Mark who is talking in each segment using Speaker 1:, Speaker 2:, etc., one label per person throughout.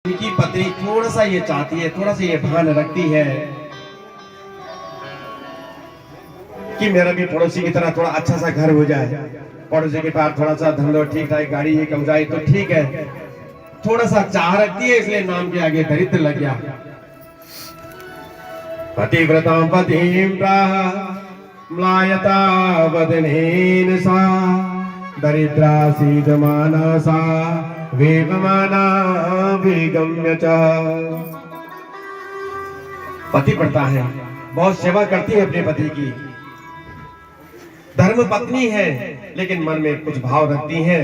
Speaker 1: उनकी पत्नी थोड़ा सा ये चाहती है, थोड़ा सा ये भान रखती है कि मेरा भी पड़ोसी की तरह थोड़ा अच्छा सा घर हो जाए, पड़ोसी के पास थोड़ा सा धंधो ठीक ठाक, गाड़ी एक हो जाए तो ठीक है। थोड़ा सा चाह रखती है, इसलिए नाम के आगे दरिद्र लग गया। पतिव्रतां पतिं प्राह म्लायता वदनेन सा दरिद्रा सीदमाना सा वेगमाना वेगम्य च। पति पढ़ता है, बहुत सेवा करती है अपने पति की, धर्म पत्नी है, लेकिन मन में कुछ भाव रखती है,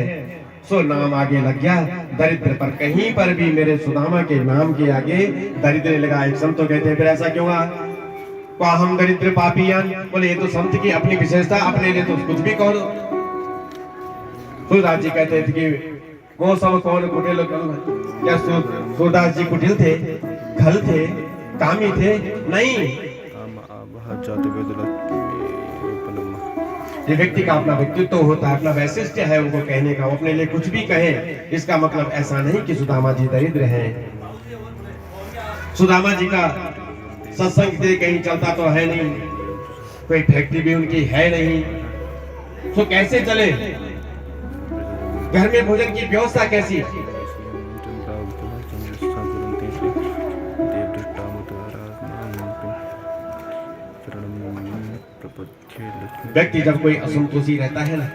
Speaker 1: सो नाम आगे लग गया दरिद्र पर। कहीं पर भी मेरे सुदामा के नाम के आगे दरिद्र लगा। एक संत तो कहते हैं फिर ऐसा क्यों हुआ? हम दरिद्र पापियान, बोले ये तो संत की अपनी विशेषता, अपने लिए तो कुछ भी कहो। सूरदास जी कहते थे कि वो सब कौन कुटिल, क्या सूरदास जी कुटिल थे, खल थे, कामी थे? नहीं, ये व्यक्ति का अपना व्यक्तित्व होता है, अपना वैशिष्ट्य है उनको कहने का। वो अपने लिए कुछ भी कहे, इसका मतलब ऐसा नहीं कि सुदामा जी दरिद्र हैं। सुदामा जी का सत्संग से कहीं चलता तो है नहीं, कोई फैक्ट्री भी उनकी है नहीं, तो कैसे चले? घर में भोजन की व्यवस्था कैसी? व्यक्ति जब कोई असंतोषी रहता है ना,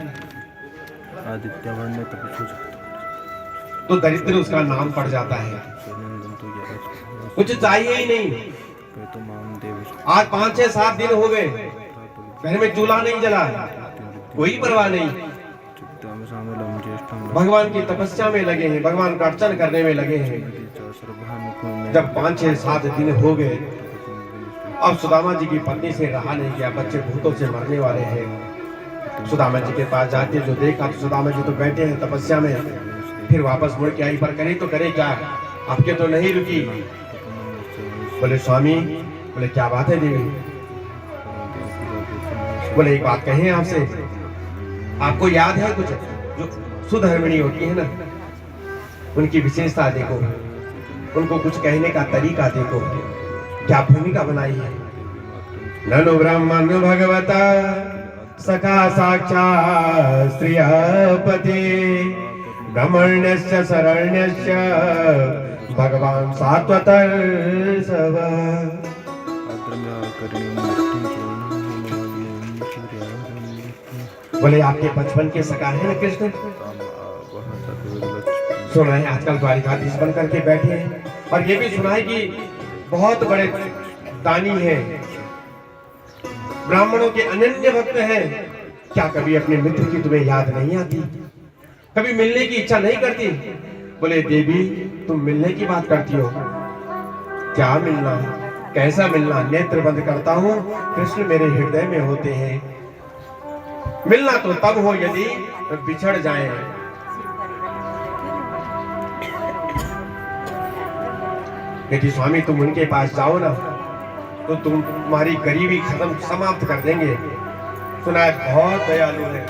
Speaker 1: तो दरिद्र उसका नाम पड़ जाता है, कुछ चाहिए ही नहीं। आज 5-6-7 दिन हो गए, घर में चूल्हा नहीं जला, कोई परवाह नहीं, भगवान की तपस्या में लगे हैं, भगवान का अर्चन करने में लगे हैं। जब 5-6-7 दिन हो गए, अब सुदामा जी की पत्नी से रहा नहीं गया, बच्चे भूतों से मरने वाले हैं। सुदामा जी के पास जाके जो देखा तो सुदामा जी तो बैठे हैं तपस्या में, फिर वापस मुड़ के आई, पर करे तो करे क्या, आपके तो नहीं रुकी। बोले स्वामी, बोले क्या बात है देवी? बोले एक बात कहें आपसे, आपको याद है कुछ जो सुधर्मिणी होती है ना, उनकी विशेषता देखो, उनको कुछ कहने का तरीका देखो, क्या भूमिका बनाई है। ननु ब्रह्मण भगवता सखा साक्षात् श्रियपते ब्रह्मण्यस्य शरण्यस्य भगवान सात्वतर सब। बोले आपके बचपन के सखा है ना कृष्ण? सुना है आजकल द्वारिकाधीश बन करके बैठे हैं, और ये भी सुना है कि बहुत बड़े दानी हैं, ब्राह्मणों के अनन्य भक्त हैं। क्या कभी अपने मित्र की तुम्हें याद नहीं आती? कभी मिलने की इच्छा नहीं करती? बोले देवी, तुम मिलने की बात करती हो, क्या मिलना, कैसा मिलना? नेत्र बंद करता हूँ, कृष्ण मेरे हृदय में होते हैं। मिलना तो तब हो यदि बिछड़ जाए। यदि स्वामी तुम उनके पास जाओ ना, तो तुम्हारी गरीबी खत्म समाप्त कर देंगे। सुना है बहुत दयालु है।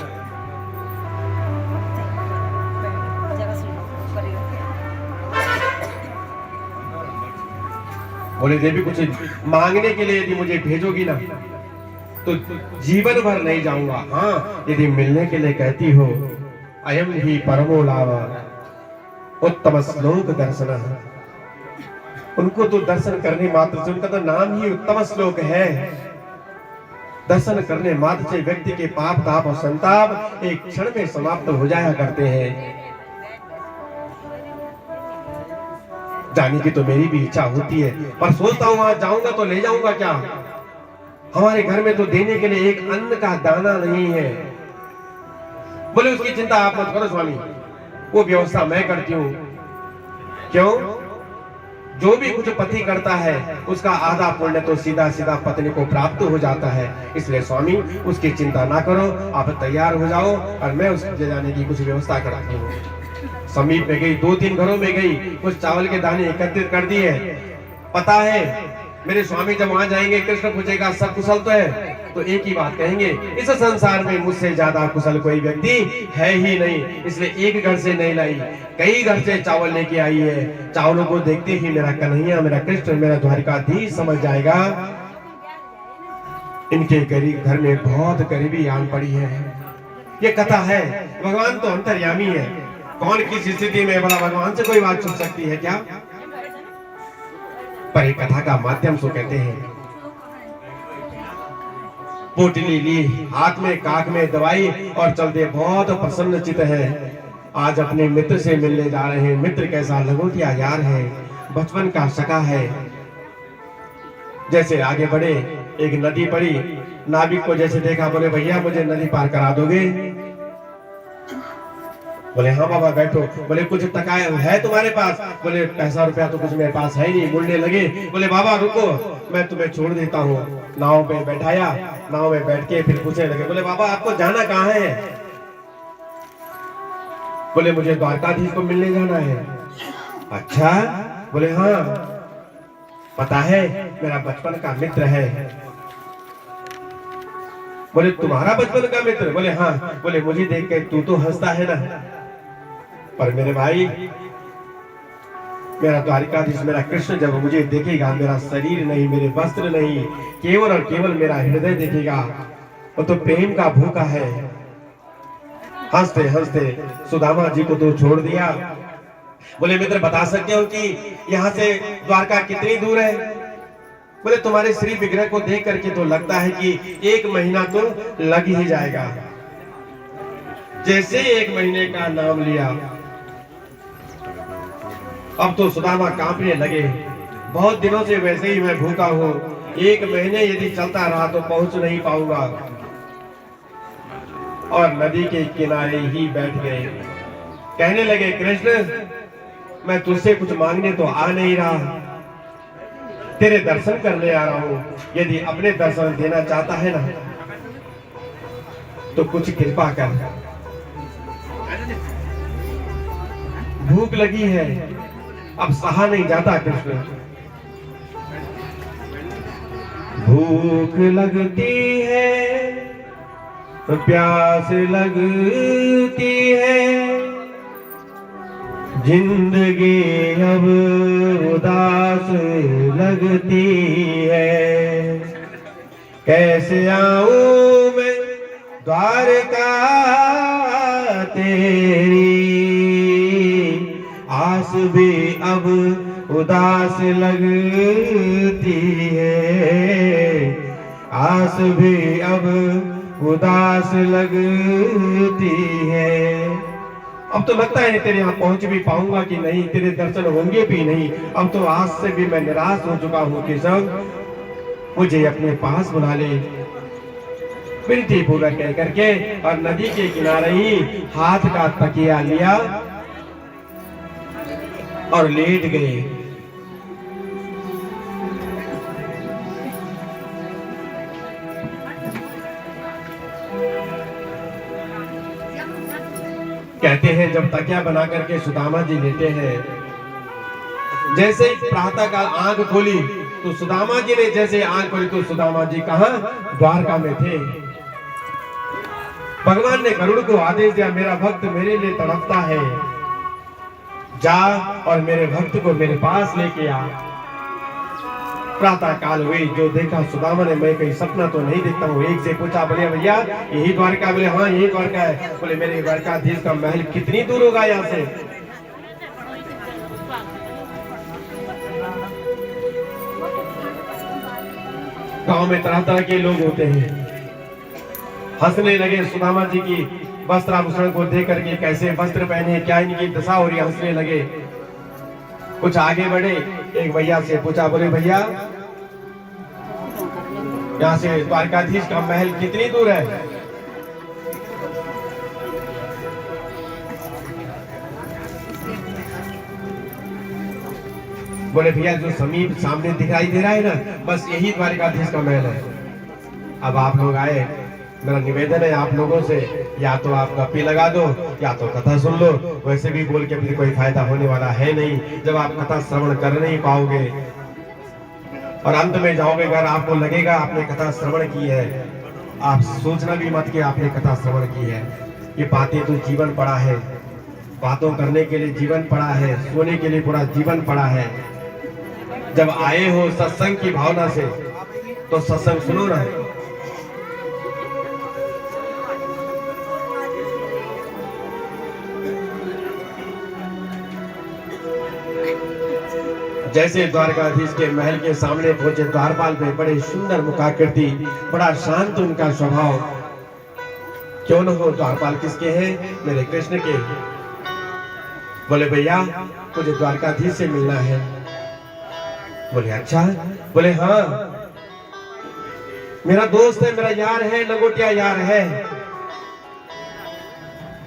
Speaker 1: बोले देवी, कुछ मांगने के लिए यदि मुझे भेजोगी ना, तो जीवन भर नहीं जाऊंगा। हाँ, यदि मिलने के लिए कहती हो, अयम ही परमो लाभ उत्तम श्लोक दर्शन। उनको तो दर्शन करने मात्र से, उनका तो नाम ही उत्तम श्लोक है। दर्शन करने मात्र से व्यक्ति के पाप ताप और संताप एक क्षण में समाप्त हो जाया करते हैं। जाने की तो मेरी भी इच्छा होती है, पर सोचता हूँ वहां जाऊंगा तो ले जाऊंगा क्या? हमारे घर में तो देने के लिए एक अन्न का दाना नहीं है। बोले उसकी चिंता आप मत करो स्वामी, वो व्यवस्था मैं करती हूँ। क्यों? जो भी कुछ पति करता है उसका आधा पुण्य तो सीधा सीधा पत्नी को प्राप्त हो जाता है। इसलिए स्वामी उसकी चिंता ना करो, आप तैयार हो जाओ और मैं उसके जाने की कुछ व्यवस्था कराती हूँ। समीप में गई, 2-3 घरों में गई, कुछ चावल के दाने एकत्रित कर दिए। पता है मेरे स्वामी जब वहां जाएंगे, कृष्ण पूछेगा सब कुशल तो है? तो एक ही बात कहेंगे, इस संसार में मुझसे ज्यादा कुशल कोई व्यक्ति है ही नहीं। इसलिए एक घर से नहीं लाई, कई घर से चावल लेके आई है। चावलों को देखते ही मेरा कन्हैया, मेरा कृष्ण, मेरा द्वारिकाधीश समझ जाएगा इनके गरीब घर में बहुत गरीबी आन पड़ी है। ये कथा है, भगवान तो अंतर्यामी है, कौन किस स्थिति में भला भगवान से कोई बात छुप सकती है क्या? पर एक कथा का माध्यम सो कहते हैं। पोटली ली हाथ में, काक में दवाई और चलते बहुत प्रसन्न चित है। आज अपने मित्र से मिलने जा रहे हैं। मित्र कैसा लगोटिया यार है, बचपन का सखा है। जैसे आगे बढ़े, एक नदी पड़ी, नाविक को जैसे देखा, बोले भैया मुझे नदी पार करा दोगे? बोले हाँ बाबा बैठो। बोले कुछ टका है तुम्हारे पास? बोले पैसा रुपया तो कुछ मेरे पास है नहीं। मुड़ने लगे, बोले बाबा रुको मैं तुम्हें छोड़ देता हूँ। नाव पे बैठाया, नाव में बैठ के फिर पूछने लगे, बोले बाबा आपको जाना कहाँ है? बोले मुझे द्वारकाधीश को मिलने जाना है। अच्छा? बोले हाँ, पता है मेरा बचपन का मित्र है। बोले तुम्हारा बचपन का मित्र? बोले हाँ। बोले मुझे देख के तू तो हंसता है ना, पर मेरे भाई मेरा द्वारिकाधीश, मेरा कृष्ण जब मुझे देखेगा, मेरा शरीर नहीं, मेरे वस्त्र नहीं, केवल और केवल मेरा हृदय देखेगा। वो तो प्रेम का भूखा है। हंसते हंसते सुदामा जी को तो छोड़ दिया। बोले मित्र बता सकते हो कि यहाँ से द्वारका कितनी दूर है? बोले तुम्हारे श्री विग्रह को देख करके तो लगता है कि 1 महीना तो लग ही जाएगा। जैसे 1 महीने का नाम लिया, अब तो सुदामा कांपने लगे। बहुत दिनों से वैसे ही मैं भूखा हूँ, 1 महीने यदि चलता रहा तो पहुंच नहीं पाऊंगा। और नदी के किनारे ही बैठ गए। कहने लगे कृष्ण मैं तुझसे कुछ मांगने तो आ नहीं रहा, तेरे दर्शन करने आ रहा हूँ। यदि अपने दर्शन देना चाहता है ना तो कुछ कृपा कर। भूख लगी है, अब सहा नहीं जाता कृष्ण। भूख लगती है तो प्यास लगती है, जिंदगी अब उदास लगती है। कैसे आऊं मैं द्वारका तेरी, आस भी अब उदास लगती है, आस भी अब उदास लगती है। अब तो लगता है तेरे यहाँ पहुंच भी पाऊंगा कि नहीं, तेरे दर्शन होंगे भी नहीं। अब तो आज से भी मैं निराश हो चुका हूँ कि सब मुझे अपने पास बुला ले। विनती पूर्वक कह करके और नदी के किनारे ही हाथ का तकिया लिया और लेट गए। कहते हैं जब तकिया बना करके सुदामा जी लेटे हैं, जैसे ही प्रातः काल आंख खोली तो सुदामा जी ने जैसे आंख खोली तो सुदामा जी कहां? द्वारका में थे। भगवान ने गरुड़ को आदेश दिया, मेरा भक्त मेरे लिए तड़पता है, जा और मेरे भक्त को मेरे पास लेके आ। प्रातः काल हुई, जो देखा सुदामा ने, मैं कहीं सपना तो नहीं देखता हूँ। एक से पूछा, बोले भैया यही द्वारका? बोले हाँ यही द्वारका है। बोले मेरे द्वारकाधीश का महल कितनी दूर होगा यहाँ से? गांव में तरह तरह के लोग होते हैं। हंसने लगे सुदामा जी की वस्त्राभूषण को देख करके, कैसे वस्त्र पहने, क्या इनकी दशा हो रही है। हंसने लगे। कुछ आगे बढ़े, एक भैया से पूछा, बोले भैया यहाँ से द्वारकाधीश का महल कितनी दूर है? बोले भैया जो समीप सामने दिखाई दे रहा है ना, बस यही द्वारकाधीश का महल है। अब आप लोग आए, मेरा निवेदन है आप लोगों से, या तो आप गप्पी लगा दो या तो कथा सुन लो। वैसे भी बोल के फिर कोई फायदा होने वाला है नहीं, जब आप कथा श्रवण कर नहीं पाओगे और अंत में जाओगे घर, आपको लगेगा आपने कथा श्रवण की है आप सोचना भी मत कि आपने कथा श्रवण की है। ये बातें तो जीवन पड़ा है, बातों करने के लिए जीवन पड़ा है, सोने के लिए पूरा जीवन पड़ा है। जब आए हो सत्संग की भावना से तो सत्संग सुनो ना। जैसे द्वारकाधीश के महल के सामने पहुंचे द्वारपाल पे, बड़े सुंदर मुखाकृति, बड़ा शांत उनका स्वभाव। क्यों न हो, द्वारपाल किसके हैं? मेरे कृष्ण के। बोले भैया मुझे द्वारकाधीश से मिलना है। बोले अच्छा? बोले हाँ, मेरा दोस्त है, मेरा यार है, लंगोटिया यार है।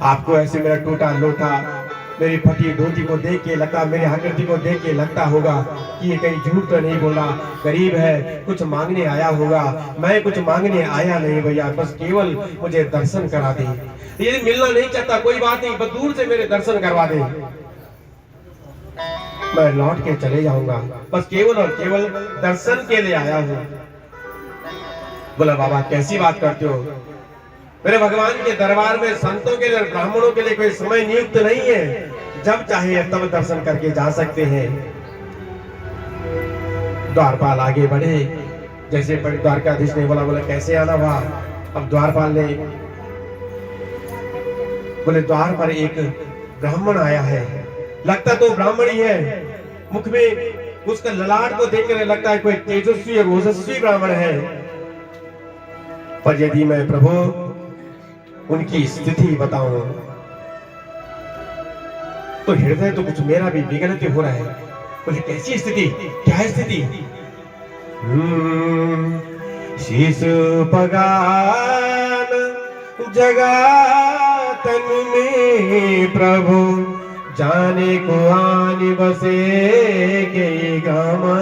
Speaker 1: आपको ऐसे मेरा टूटा लोटा, मेरी फटी धोती को देख के लगता, मेरी आकृति को देख के लगता होगा कि ये कहीं झूठ तो नहीं बोला, गरीब है, कुछ मांगने आया होगा। मैं कुछ मांगने आया नहीं भैया, बस केवल मुझे दर्शन करा दे। ये मिलना नहीं चाहता, कोई बात नहीं, बस दूर से मेरे दर्शन करवा दे, मैं लौट के चले जाऊंगा। बस केवल और केवल दर्शन के लिए आया हूं। बोला बाबा कैसी बात करते हो? मेरे भगवान के दरबार में संतों के लिए, ब्राह्मणों के लिए कोई समय नियुक्त नहीं है, जब चाहे तब दर्शन करके जा सकते हैं। द्वारपाल आगे बढ़े, जैसे द्वारकाधीश ने बोला कैसे आना हुआ? अब द्वारपाल ने बोले द्वार पर एक ब्राह्मण आया है, लगता तो ब्राह्मण ही है, मुख में उसका ललाट को देखकर लगता है कोई तेजस्वी और ओजस्वी ब्राह्मण है। पर यदि मैं प्रभु उनकी स्थिति बताऊं तो हृदय तो कुछ मेरा भी विगलित हो रहा है। बोले कैसी स्थिति, क्या है स्थिति? शीश पगान जगा तन में प्रभु, जाने को आने बसे के गामा,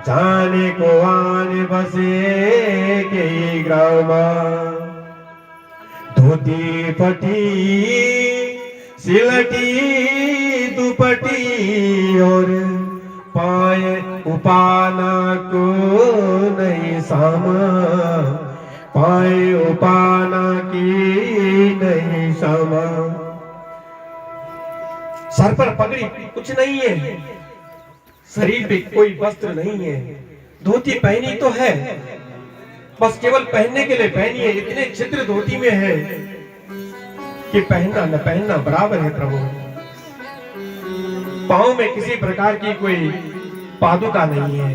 Speaker 1: जाने को आने बसे के ग्रामा। धोती फटी सिलटी दुपटी और पाए उपाना को नहीं सामा, पाए उपाना की नहीं सामा। सर पर पगड़ी कुछ नहीं है, शरीर पे कोई वस्त्र नहीं है, धोती पहनी तो है, बस केवल पहनने के लिए पहनी है। इतने छिद्र धोती में है कि पहनना न पहनना बराबर है प्रभु। पांव में किसी प्रकार की कोई पादुका नहीं है।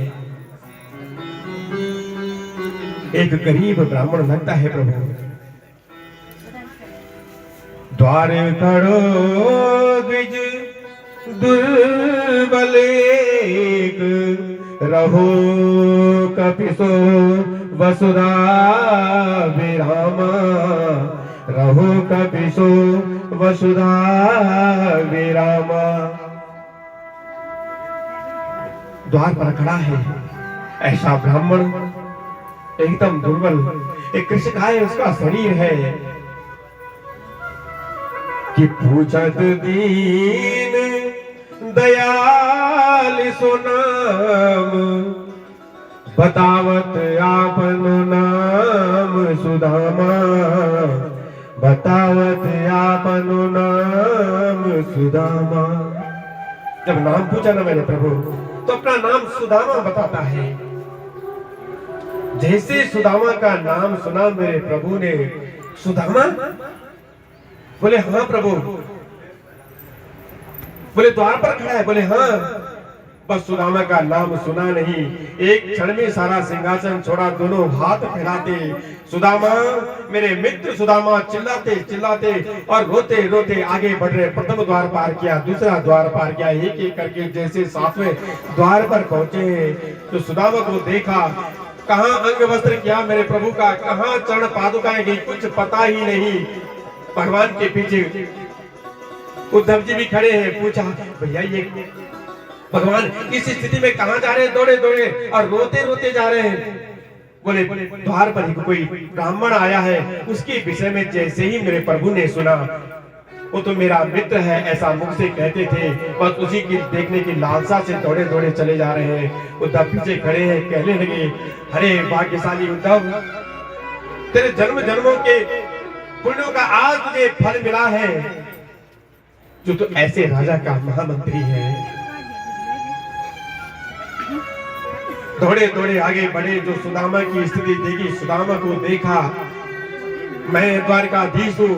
Speaker 1: एक गरीब ब्राह्मण लगता है प्रभु। द्वार खड़ो द्विज दुर्बल रहो, कपिसो वसुधा विरामा, रहो कपिसो वसुधा विरामा। द्वार पर खड़ा है ऐसा ब्राह्मण, एकदम दुर्बल, एक कृषकाय उसका शरीर है कि पूछत दीन दयाल सुनाम, बतावत आपन नाम सुदामा, बतावत आपन नाम सुदामा। जब नाम पूछा ना मैंने प्रभु, तो अपना नाम सुदामा बताता है। जैसे सुदामा का नाम सुना मेरे प्रभु ने, सुदामा? बोले हाँ प्रभु। बोले द्वार पर खड़ा है? बोले हाँ। बस सुदामा का नाम सुना नहीं, एक क्षण में सारा सिंहासन छोड़ा, दोनों हाथ फैलाते सुदामा मेरे मित्र सुदामा चिल्लाते चिल्लाते और रोते रोते आगे बढ़ रहे। प्रथम द्वार पार किया, दूसरा द्वार पार किया, एक एक करके जैसे सातवें द्वार पर पहुंचे तो सुदामा को देखा। कहाँ अंग वस्त्र किया मेरे प्रभु का, कहाँ चरण पादुकाएं गई, कुछ पता ही नहीं। भगवान के पीछे उद्धव जी भी खड़े हैं। पूछा भैया ये भगवान इस स्थिति में कहाँ जा रहे हैं? दौड़े दौड़े और रोते रोते जा रहे हैं। बोले द्वार पर कोई ब्राह्मण आया है, उसके विषय में जैसे ही मेरे प्रभु ने सुना, वो तो मेरा मित्र है ऐसा मुख से कहते थे, बस उसी की देखने की लालसा से दौड़े दौड़े चले जा रहे हैं। उद्धव पीछे खड़े हैं, कहने लगे अरे भाग्यशाली उद्धव, तेरे जन्म जन्मों के पुण्यों का आज तुझे फल मिला है, जो तो ऐसे राजा का महामंत्री है। दौड़े दौड़े आगे बढ़े, जो सुदामा की स्थिति देखी, सुदामा को देखा, मैं द्वारकाधीश हूं,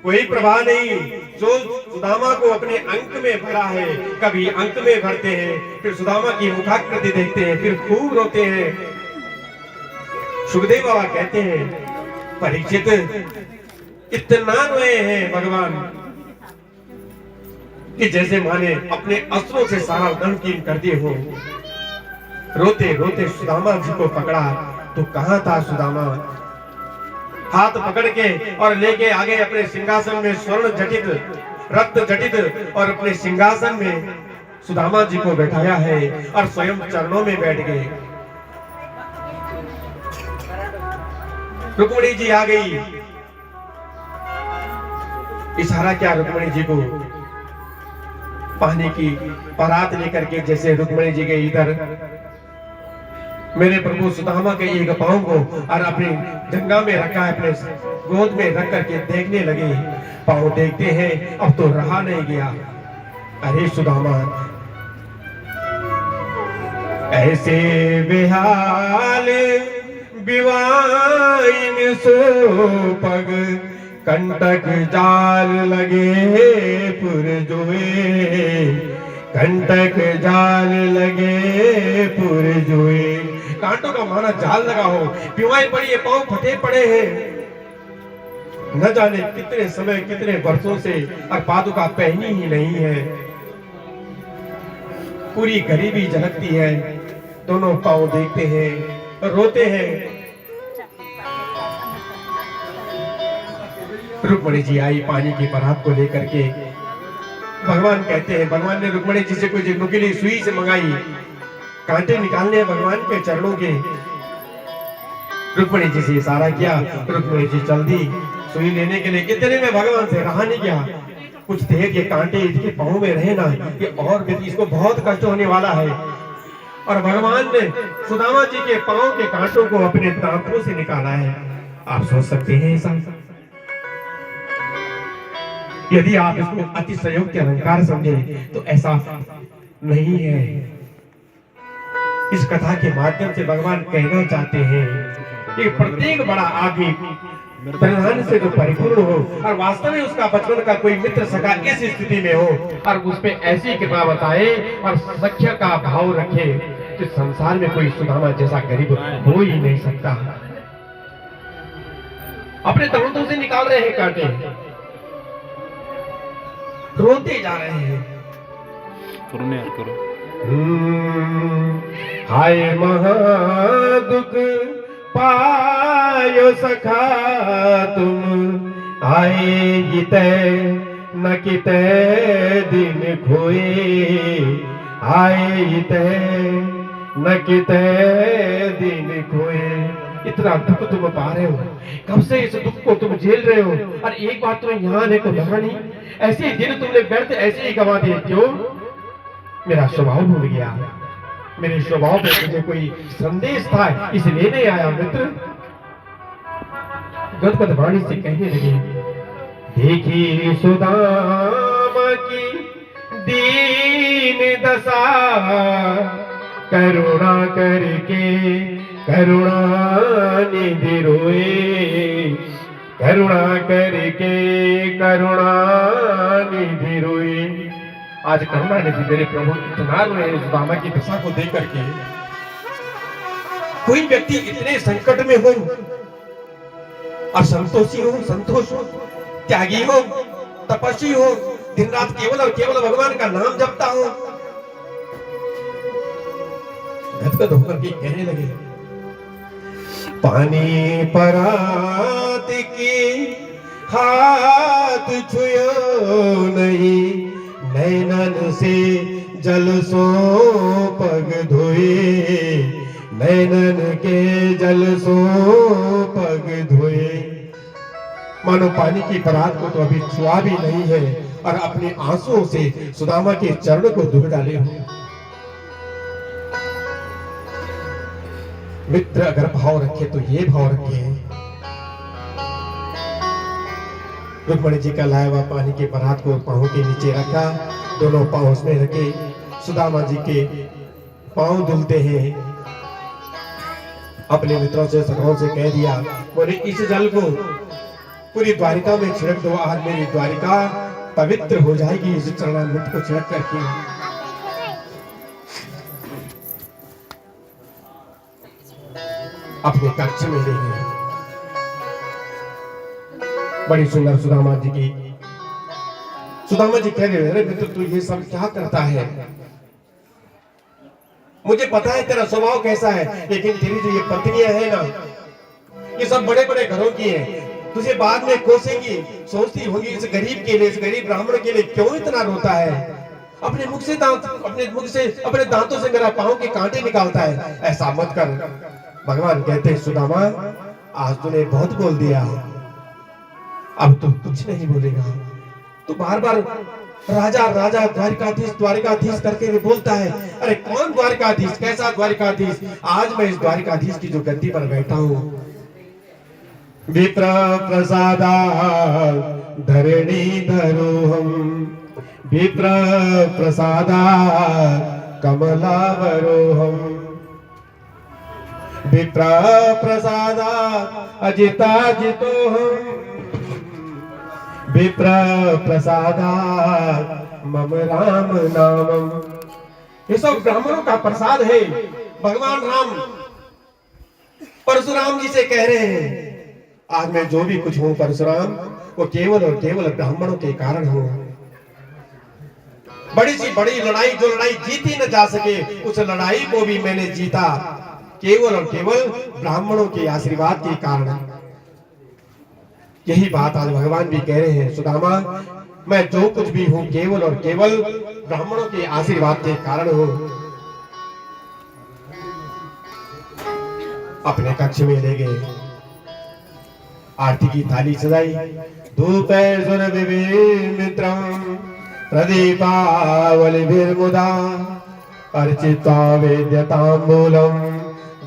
Speaker 1: कोई प्रवाह नहीं। जो सुदामा को अपने अंक में भरा है, कभी अंक में भरते हैं, फिर सुदामा की मुखाकृति देखते हैं, फिर खूब रोते हैं। सुखदेव बाबा कहते हैं, परीक्षित इतना रोए हैं भगवान कि जैसे माने अपने अस्त्रों से सारा नमकीन कर दिए हो। रोते रोते सुदामा जी को पकड़ा, तो कहां था सुदामा? हाथ पकड़ के और लेके आगे अपने सिंहासन में स्वर्ण जटित, रक्त जटित और अपने सिंहासन में सुदामा जी को बैठाया है और स्वयं चरणों में बैठ गए। रुक्मिणी जी आ गई, इशारा क्या रुक्मिणी जी को? पानी की परात लेकर के, जैसे रुक्मिणी जी के इधर मेरे प्रभु सुदामा के एक पांव को और अपनी जंगा में रखा है, अपने गोद में रख करके देखने लगे। पांव देखते हैं, अब तो रहा नहीं गया। अरे सुदामा, ऐसे बेहाल बिवाइन सो पग, कंटक जाल लगे पुरजोए, कंटक जाल लगे पुरजोए। कांटों का माना जाल लगा हो, पिवाई पड़ी है, पांव फटे पड़े हैं। न जाने कितने समय, कितने वर्षों से और पादुका पहनी ही नहीं है। पूरी गरीबी झलकती है। दोनों पांव देखते हैं, रोते हैं। रुक्मिणी जी आई पानी की परात को लेकर के। भगवान कहते हैं, भगवान ने रुक्मिणी जी से कुछ नुकीली सुई से मंगाई, कांटे निकालने भगवान के चरणों के। रुक्मिणी जी से इशारा किया, रुक्मिणी जी चल दी सुई लेने के लिए। इतने में भगवान से रहा नहीं गया, कुछ देर ये कांटे इसके पांव में रहे ना, ये और भी इसको बहुत कष्ट होने वाला है। और भगवान ने सुदामा जी के पांव के कांटों को अपने दांतों से निकाला है। आप सोच सकते हैं ऐसा? यदि आप इसको अतिशयोक्ति अलंकार समझे तो ऐसा नहीं है। इस कथा के माध्यम से भगवान कहना चाहते हैं कि प्रत्येक बड़ा आदमी धन से जो परिपूर्ण हो और वास्तव में उसका बचपन का कोई मित्र सखा इस स्थिति में हो और उस पे ऐसी कृपा बताए और सख्य का भाव रखे, तो संसार में कोई सुदामा जैसा गरीब हो ही नहीं सकता। अपने दांतों से निकाल रहे हैं कांटे, रोते जा रहे हैं।
Speaker 2: करो यार करो।
Speaker 1: हाय महादुख पायो सखा तुम, आए गीते न किते दिन खोए, आए गीते न किते दिन खोए। इतना दुख तुम पा रहे हो, कब से इस दुख को तुम झेल रहे हो, और एक बार तुम्हें यहाँ आने को लगा नहीं? ऐसे दिन तुमने व्यर्थ ऐसे ही गवा दिए। क्यों? मेरा स्वभाव भूल गया, मेरे स्वभाव पे मुझे कोई संदेश था इसलिए नहीं आया। मित्र गदगद वाणी से कहने लगे, देखी सुदामा की दीन दशा, करुणा करके करुणा निधि रोए, करुणा करके करुणा निधि रोए। आज करुणा निधि मेरे प्रभु इतना रोए सुदामा की दशा को देख करके। कोई व्यक्ति इतने संकट में हो और संतोषी हो, संतोष हो, त्यागी हो, तपस्वी हो, दिन रात केवल और केवल भगवान का नाम जपता हो, गदगद होकर के कहने लगे, पानी परात की हाथ छुयो नहीं, नैनन से जल सो पग धोए, नैनन के जल सो पग धोए। मानो पानी की परात को तो अभी छुआ भी नहीं है और अपने आंसुओं से सुदामा के चरण को धो डाले हो। मित्र अगर भाव रखे तो ये भाव रखे, रुक्मणी जी का लाया हुआ पानी के परात को पांव के नीचे रखा, दोनों पांव उसमें रखे, सुदामा जी के पांव धुलते हैं। अपने मित्रों से सखाओं से कह दिया, बोले इस जल को पूरी द्वारिका में छिड़क दो, आज मेरी द्वारिका पवित्र हो जाएगी इस चरणामृत को छिड़क करके। अपने कक्ष में ले गए। बड़ी सुंदर सुदामा जी की, सुदामा जी कह रहे, अरे मित्र तू ये सब क्या करता है? मुझे पता है तेरा स्वभाव कैसा है, लेकिन तेरी जो ये पत्नियां है ना, ये सब बड़े बड़े घरों की हैं, तुझे बाद में कोसेंगी, सोचती होगी इस गरीब के लिए, इस गरीब ब्राह्मण के लिए क्यों इतना रोता है? अपने मुख से अपने दांतों से मेरा पांव के कांटे निकालता है, ऐसा मत कर। भगवान कहते हैं, सुदामा आज तूने बहुत बोल दिया, अब तू कुछ नहीं बोलेगा। तू बार बार राजा राजा द्वारिकाधीश करके भी बोलता है। अरे कौन द्वारिकाधीश, कैसा द्वारिकाधीश? आज मैं इस द्वारिकाधीश की जो गद्दी पर बैठा हूं, विप्र प्रसादा धरणी धरोहम, विप्र प्रसादा कमलावरोहम, विप्र प्रसादा अजिता जितोहम, विप्र प्रसादा मम राम नामम। ये सब ब्राह्मणों का प्रसाद है। भगवान राम परशुराम जी से कह रहे हैं, आज मैं जो भी कुछ हूं परशुराम, वो केवल और केवल ब्राह्मणों के कारण हूं। बड़ी सी बड़ी लड़ाई, जो लड़ाई जीती न जा सके, उस लड़ाई को भी मैंने जीता केवल और केवल ब्राह्मणों के आशीर्वाद के कारण। यही बात आज भगवान भी कह रहे हैं, सुदामा मैं जो कुछ भी हूं केवल और केवल ब्राह्मणों के आशीर्वाद के कारण हूं। अपने कक्ष में ले गए, आरती की थाली सजाई, धूपैर्जुन विमित्रम प्रदीपावलिभिर्मुदा अर्चित्वा वेद्यताम्बूलम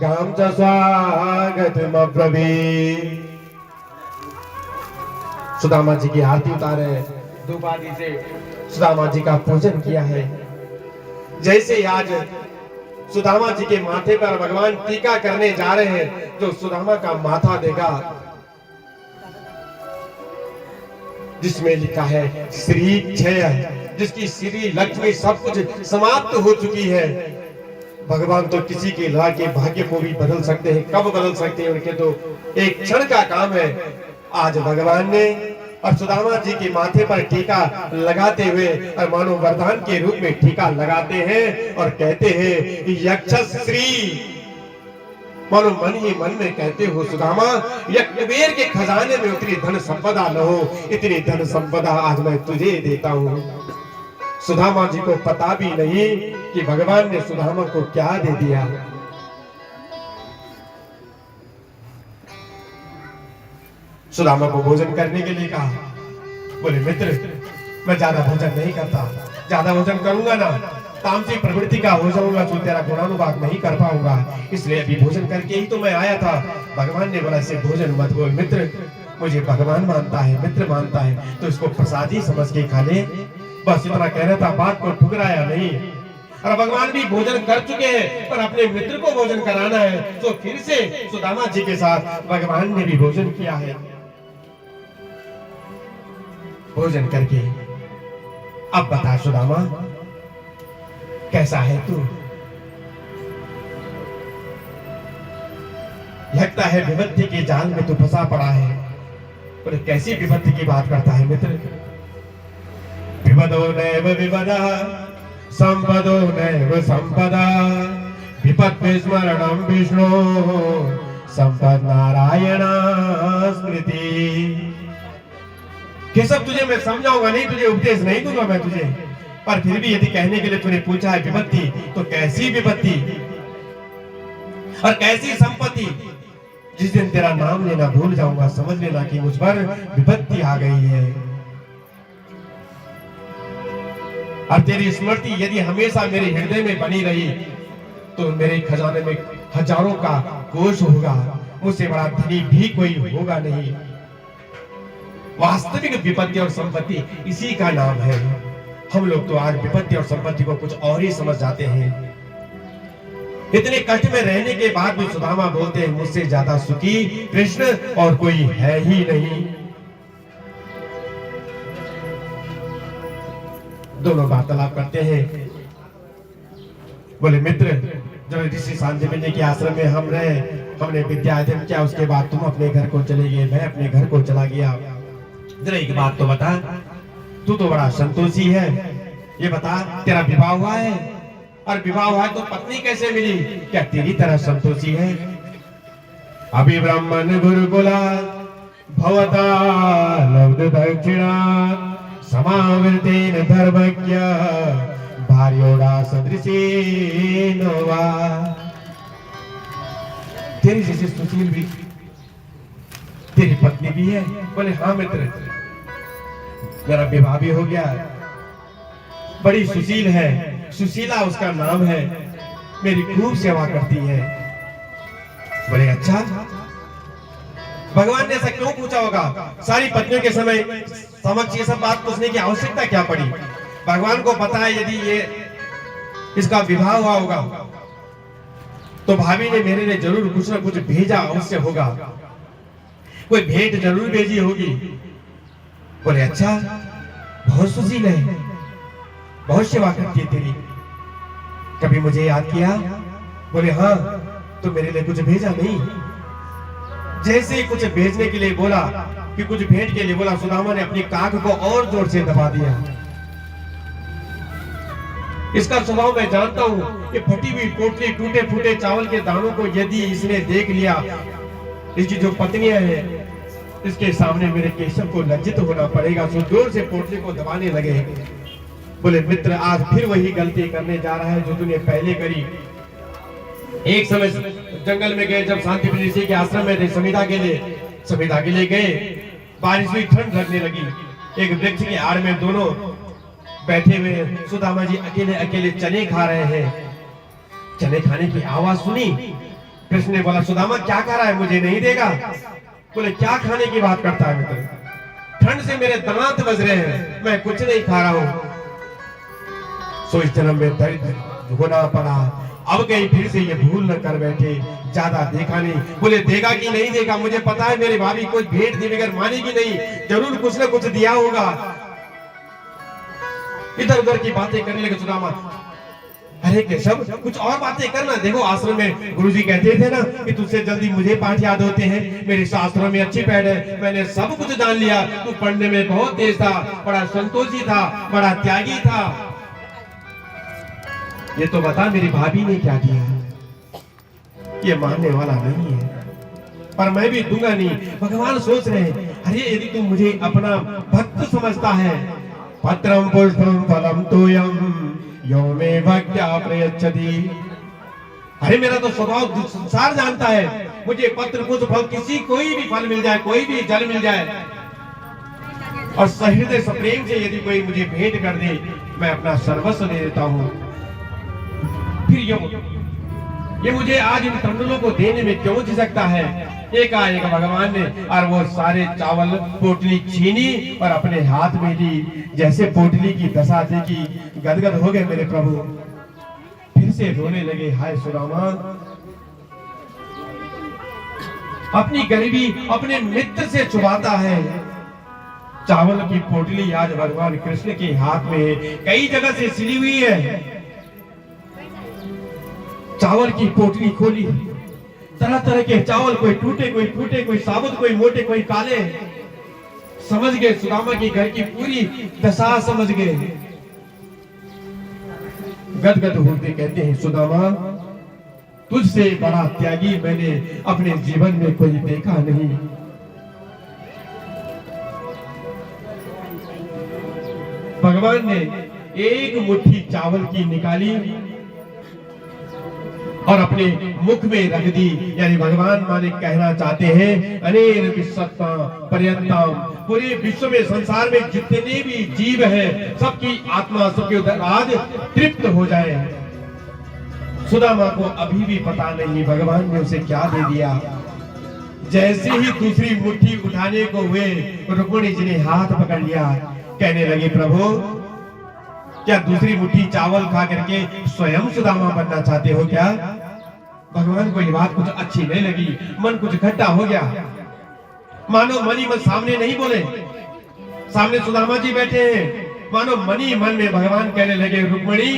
Speaker 1: गाम च स्वागतमब्रवीत्। सुदामा जी की आरती उतारे, धूप आदि से सुदामा जी का पूजन किया है। जैसे आज सुदामा जी के माथे पर भगवान टीका करने जा रहे हैं, जो सुदामा का माथा देगा जिसमें लिखा है श्री क्षय, जिसकी श्री लक्ष्मी सब कुछ समाप्त हो चुकी है। भगवान तो किसी के ला के भाग्य को भी बदल सकते हैं, कब बदल सकते हैं, उनके तो एक क्षण का काम है। आज भगवान ने और सुदामा जी के माथे पर टीका लगाते हुए और मानो वरदान के रूप में टीका लगाते हैं और कहते हैं यक्षश्री, मानो मन ही मन में कहते हो सुदामा, यह कुबेर के खजाने में उतनी धन संपदा न हो, इतनी धन संपदा आज मैं तुझे देता हूं। सुदामा जी को पता भी नहीं कि भगवान ने सुदामा को क्या दे दिया। सुदामा को भोजन करने के लिए कहा, बोले मित्र मैं ज्यादा भोजन नहीं करता, ज्यादा भोजन करूंगा ना तामसी प्रवृत्ति का हो जाऊंगा, तो तेरा गुणानुवाद नहीं कर पाऊंगा, इसलिए अभी भोजन करके ही तो मैं आया था। भगवान ने बोला से भोजन मत बोल मित्र, मुझे भगवान मानता है, मित्र मानता है, तो इसको प्रसादी समझ के खा ले, बस इतना कहना था, बात को ठुकराया नहीं। और भगवान भी भोजन कर चुके हैं, पर अपने मित्र को भोजन कराना है, तो फिर से सुदामा जी के साथ भगवान ने भी भोजन किया है। भोजन करके अब बता सुदामा कैसा है तू? लगता है विपत्ति के जाल में तू फंसा पड़ा है। पर कैसी विपत्ति की बात करता है मित्र? विपदो नैव विपदः संपदो नैव संपदा, विपत्ति स्मरणं विष्णु संपद नारायण स्मृति। केशव तुझे मैं समझाऊंगा नहीं, तुझे उपदेश नहीं दूंगा मैं तुझे, पर फिर भी यदि कहने के लिए तूने पूछा है विपत्ति, तो कैसी विपत्ति और कैसी संपत्ति? जिस दिन तेरा नाम लेना भूल जाऊंगा, समझ लेना कि मुझ पर विपत्ति आ गई है। और तेरी स्मृति यदि हमेशा मेरे हृदय में बनी रही, तो मेरे खजाने में हजारों का कोष होगा, मुझसे बड़ा धनी भी कोई होगा नहीं। वास्तविक विपत्ति और संपत्ति इसी का नाम है। हम लोग तो आज विपत्ति और संपत्ति को कुछ और ही समझ जाते हैं। इतने कष्ट में रहने के बाद भी सुदामा बोलते हैं, मुझसे ज्यादा सुखी कृष्ण और कोई है ही नहीं। दोनों वार्तालाप करते हैं। बोले मित्र, जब ऋषि सांदीपनि के आश्रम में हम रहे, हमने विद्या अध्ययन किया, उसके बाद तुम अपने घर को चले गए, मैं अपने घर को चला गया। जरा एक बात तो बता, तू तो बड़ा संतोषी है, ये बता तेरा विवाह हुआ है? और विवाह हुआ है तो पत्नी कैसे मिली? क्या तेरी तरह संतोषी है? अभी ब्राह्मण गुरुकुला भवता लब्ध दक्षिणा समावृतेन धर्मज्ञ भार्योड़ा सदृशेन वा। तेरी जैसे सुशील भी तेरी पत्नी भी है? बोले हाँ मित्र, मेरा विवाह भी हो गया, बड़ी सुशील है, सुशीला उसका नाम है, मेरी खूब सेवा करती है। बोले अच्छा, भगवान ने ऐसा क्यों पूछा होगा? सारी पत्नियों के समय समक्ष ये सब बात पूछने की आवश्यकता क्या पड़ी? भगवान को पता है यदि ये इसका विवाह हुआ होगा तो भाभी ने मेरे लिए जरूर कुछ ना कुछ भेजा अवश्य होगा, कोई भेंट जरूर भेजी होगी। बोले अच्छा, बहुत सुशील है, बहुत सेवा करती है तेरी, कभी मुझे याद किया? बोले हाँ, तो मेरे लिए कुछ भेजा नहीं? जैसे ही कुछ भेजने के लिए बोला कि कुछ भेंट के लिए बोला, सुदामा ने अपनी काख को और जोर से दबा दिया। इसका स्वभाव मैं जानता हूं, ये फटी हुई पोटली, टूटे फूटे चावल के दानों को यदि इसने देख लिया, इसकी जो पत्नियां हैं, इसके सामने मेरे केशव को लज्जित होना पड़ेगा। सो जोर से पोटली को दबाने लगे। बोले मित्र, आज फिर वही गलती करने जा रहा है जो तूने पहले करी। एक समय जंगल में गए, जब सांदीपनि ऋषि के आश्रम में थे, समिधा के लिए गए, बारिश हुई, ठंड लगने लगी। एक वृक्ष की आड़ में दोनों बैठे हुए, सुदामा जी अकेले अकेले चने खा रहे हैं। चने खाने की आवाज सुनी, कृष्ण ने बोला सुदामा क्या खा रहा है, मुझे नहीं देगा? बोले क्या खाने की बात करता है मित्र, ठंड से मेरे दांत बज रहे हैं, मैं कुछ नहीं खा रहा हूं। सो इस जन्म में दरिद्र होना पड़ा, अब कहीं फिर से ये भूल न कर बैठे, ज्यादा देखा नहीं। बोले देगा कि नहीं देगा, मुझे पता है मेरी भाभी कोई भेंट दिए बगैर मानेगी नहीं, जरूर कुछ न कुछ दिया होगा। इधर उधर की बातें करने लगे सुदामा। अरे केशव, कुछ और बातें करना, देखो आश्रम में गुरुजी कहते थे ना कि तुझसे जल्दी मुझे पाठ याद होते हैं, मेरे शास्त्रों में अच्छी पैठ है, मैंने सब कुछ जान लिया, तू पढ़ने में बहुत तेज था, बड़ा संतोषी था, बड़ा त्यागी था। ये तो बता मेरी भाभी ने क्या दिया? ये मानने वाला नहीं है, पर मैं भी दूंगा नहीं। भगवान सोच रहे हैं, अरे यदि तू मुझे अपना भक्त समझता है, पत्रम पुष्पम फलम तोयम यो मे भक्त्या प्रयच्छति। अरे मेरा तो स्वभाव संसार जानता है, मुझे पत्र पुष्प फल किसी कोई भी फल मिल जाए, कोई भी जल मिल जाए, और सहृदय प्रेम से यदि कोई मुझे भेंट कर दे, मैं अपना सर्वस्व दे देता हूँ। फिर ये मुझे आज इन तंडुलों को देने में क्यों झिझकता है? एकाएक भगवान ने और वो सारे चावल पोटली छीनी और अपने हाथ में ली। जैसे पोटली की दशा देखी, गदगद हो गए मेरे प्रभु, फिर से रोने लगे। हाय सुदामा, अपनी गरीबी अपने मित्र से छुपाता है। चावल की पोटली आज भगवान कृष्ण के हाथ में कई जगह से सिली हुई है। चावल की पोटली खोली, तरह तरह के चावल, कोई टूटे कोई फूटे, कोई साबुत कोई मोटे कोई काले। समझ गए सुदामा की घर की पूरी दशा समझ गए। गदगद होते कहते हैं सुदामा, तुझसे बड़ा त्यागी मैंने अपने जीवन में कोई देखा नहीं। भगवान ने एक मुट्ठी चावल की निकाली और अपने मुख में रख दी। यानी भगवान माने कहना चाहते हैं, अनेन विश्वता पर्यंतम, पूरे विश्व में संसार में जितने भी जीव हैं, सबकी आत्मा सबके उधर आज तृप्त हो जाए। सुदामा को अभी भी पता नहीं भगवान ने उसे क्या दे दिया। जैसे ही दूसरी मुट्ठी उठाने को हुए रुक्मिणी जी ने हाथ पकड़ लिया, कहने लगे प्रभु क्या दूसरी मुट्ठी चावल खा करके स्वयं सुदामा बनना चाहते हो क्या? भगवान को ये बात कुछ अच्छी नहीं लगी, मन कुछ खट्टा हो गया। मानो मनी मन सामने नहीं बोले, सामने सुदामा जी बैठे हैं, मानो मनी मन में भगवान कहने लगे रुक्मिणी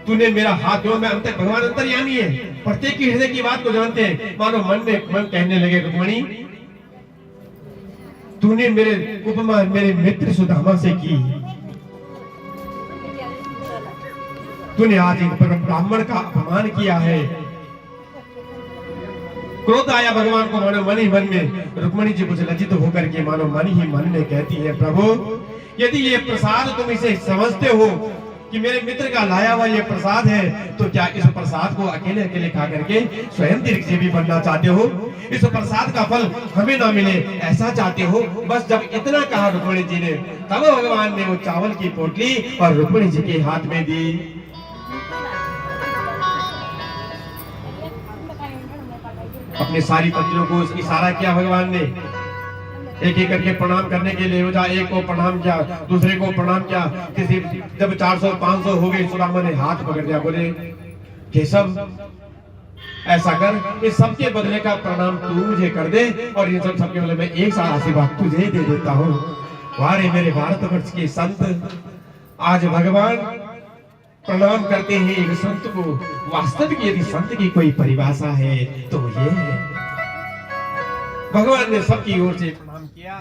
Speaker 1: तूने मेरा हाथ जोड़, मैं अंतर भगवान अंतर्यामी है, प्रत्येक की हृदय की बात को जानते हैं। मानो मन में मन कहने लगे रुक्मिणी तूने मेरे उपमा मेरे मित्र सुदामा से की, तूने आज एक ब्राह्मण का अपमान किया है। क्रोध आया भगवान को मानो मन ही मन में। रुक्मिणी जी कुछ लज्जित होकर के मानो मन ही मन में कहती है प्रभु यदि ये प्रसाद तुम इसे समझते हो कि मेरे मित्र का लाया हुआ ये प्रसाद है, तो क्या इस प्रसाद को अकेले अकेले खा करके स्वयं दीर्घजीवी बनना चाहते हो? इस प्रसाद का फल हमें ना मिले ऐसा चाहते हो? बस जब इतना कहा रुक्मिणी जी ने, तब भगवान ने वो चावल की पोटली और रुक्मिणी जी के हाथ में दी। अपने सारी पत्नियों को इशारा किया भगवान ने, एक एक करके प्रणाम करने के लिए हो जा, एक को प्रणाम किया, दूसरे को प्रणाम किया, किसी जब 400-500 हो गए सुदामा ने हाथ पकड़ दिया, बोले केशव ऐसा कर इस सबके बदले का प्रणाम तू मुझे कर दे और इन सब सबके बदले में एक सारा आशीर्वाद तुझे दे देता हूँ। वारे मेरे भारतवर्ष के संत, आज भगवान प्रणाम करते हैं एक संत को। वास्तविक यदि संत की कोई परिभाषा है तो ये है। भगवान ने सबकी ओर से प्रणाम किया।